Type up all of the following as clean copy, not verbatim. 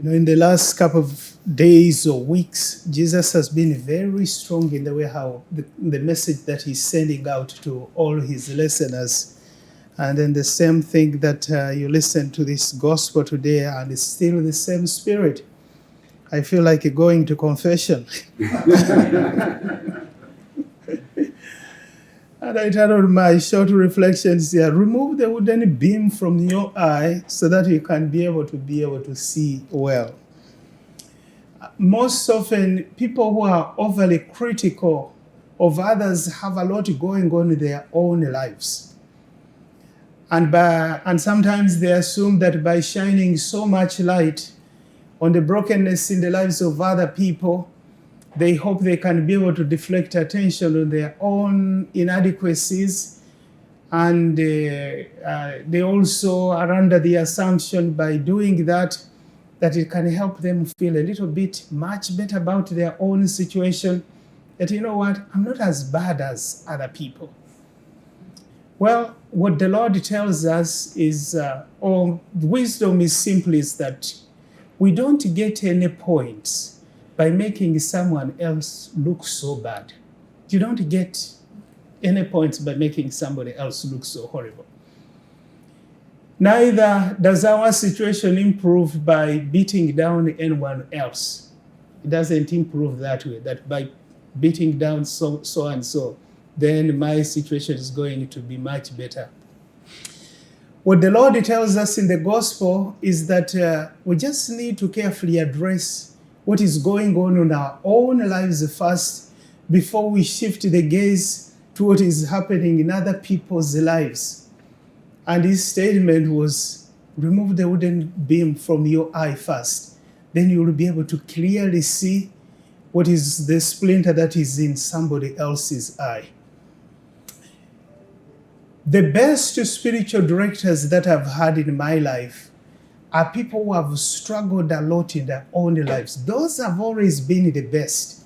In the last couple of days or weeks, Jesus has been very strong in the way how the message that he's sending out to all his listeners. And then the same thing that you listen to this gospel today, and it's still the same spirit. I feel like going to confession. And I titled my short reflections here, remove the wooden beam from your eye so that you can be able to see well. Most often, people who are overly critical of others have a lot going on in their own lives. And sometimes they assume that by shining so much light on the brokenness in the lives of other people, they hope they can be able to deflect attention on their own inadequacies. And they also are under the assumption by doing that it can help them feel a little bit much better about their own situation. That, you know what, I'm not as bad as other people. Well, what the Lord tells us is, or wisdom is simply is that we don't get any points by making someone else look so bad. You don't get any points by making somebody else look so horrible. Neither does our situation improve by beating down anyone else. It doesn't improve that way, that by beating down so and so, then my situation is going to be much better. What the Lord tells us in the gospel is that we just need to carefully address what is going on in our own lives first before we shift the gaze to what is happening in other people's lives. And his statement was, remove the wooden beam from your eye first. Then you will be able to clearly see what is the splinter that is in somebody else's eye. The best spiritual directors that I've had in my life are people who have struggled a lot in their own lives. Those have always been the best.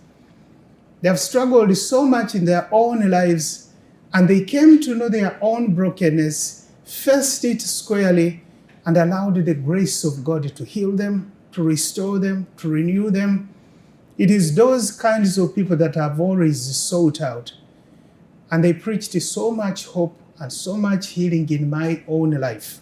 They have struggled so much in their own lives, and they came to know their own brokenness, faced it squarely, and allowed the grace of God to heal them, to restore them, to renew them. It is those kinds of people that I've always sought out. And they preached so much hope and so much healing in my own life.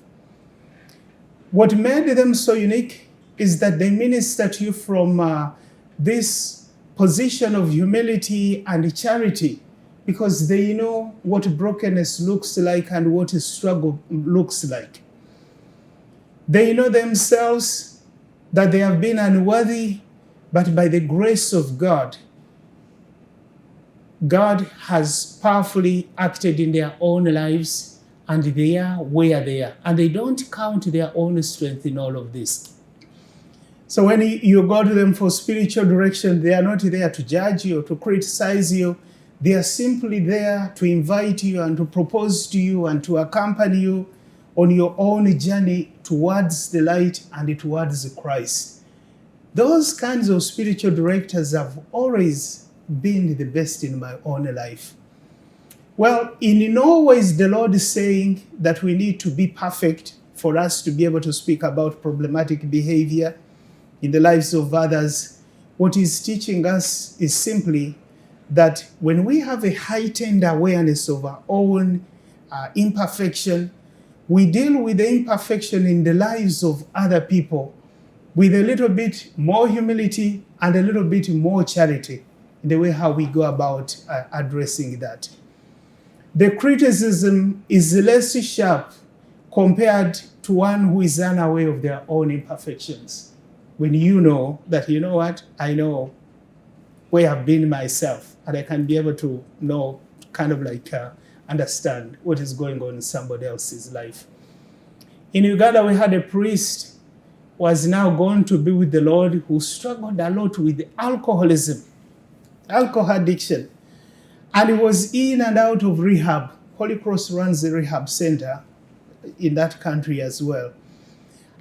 What made them so unique is that they minister to you from this position of humility and charity, because they know what brokenness looks like and what struggle looks like. They know themselves that they have been unworthy, but by the grace of God, God has powerfully acted in their own lives, and they are where they are. And they don't count their own strength in all of this. So when you go to them for spiritual direction, they are not there to judge you or to criticize you. They are simply there to invite you and to propose to you and to accompany you on your own journey towards the light and towards Christ. Those kinds of spiritual directors have always been the best in my own life. Well, in no way is the Lord saying that we need to be perfect for us to be able to speak about problematic behavior in the lives of others. What he's teaching us is simply that when we have a heightened awareness of our own imperfection, we deal with the imperfection in the lives of other people with a little bit more humility and a little bit more charity in the way how we go about addressing that. The criticism is less sharp compared to one who is unaware of their own imperfections. When you know that, you know what, I know where I've been myself, and I can be able to know, kind of like understand what is going on in somebody else's life. In Uganda, we had a priest who was now going to be with the Lord, who struggled a lot with alcoholism, alcohol addiction. And he was in and out of rehab. Holy Cross runs a rehab center in that country as well.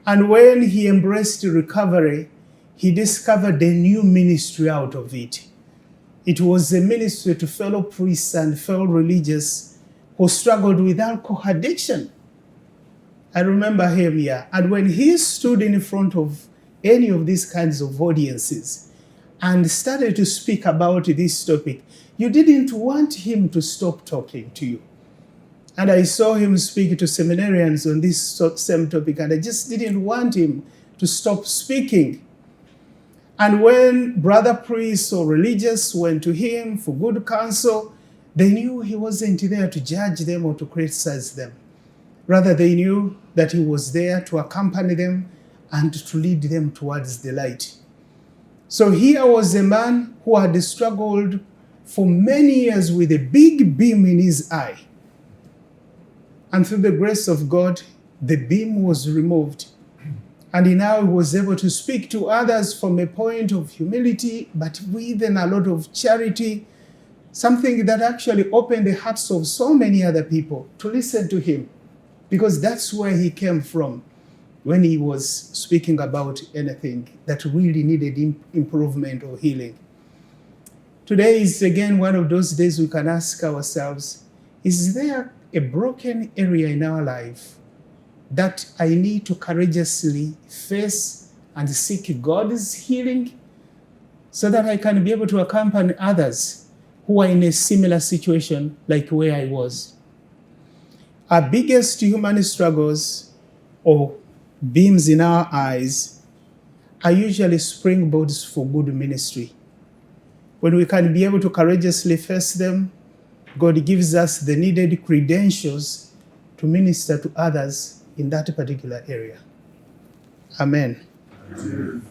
And when he embraced recovery, he discovered a new ministry out of it. It was a ministry to fellow priests and fellow religious who struggled with alcohol addiction. I remember him here. And when he stood in front of any of these kinds of audiences and started to speak about this topic, you didn't want him to stop talking to you. And I saw him speak to seminarians on this same topic, and I just didn't want him to stop speaking. And when brother priests or religious went to him for good counsel, they knew he wasn't there to judge them or to criticize them. Rather, they knew that he was there to accompany them and to lead them towards the light. So here was a man who had struggled for many years with a big beam in his eye. And through the grace of God, the beam was removed. And he now was able to speak to others from a point of humility, but with a lot of charity, something that actually opened the hearts of so many other people to listen to him, because that's where he came from when he was speaking about anything that really needed improvement or healing. Today is again one of those days we can ask ourselves, is there a broken area in our life that I need to courageously face and seek God's healing so that I can be able to accompany others who are in a similar situation like where I was? Our biggest human struggles or beams in our eyes are usually springboards for good ministry. When we can be able to courageously face them, God gives us the needed credentials to minister to others in that particular area. Amen. Amen.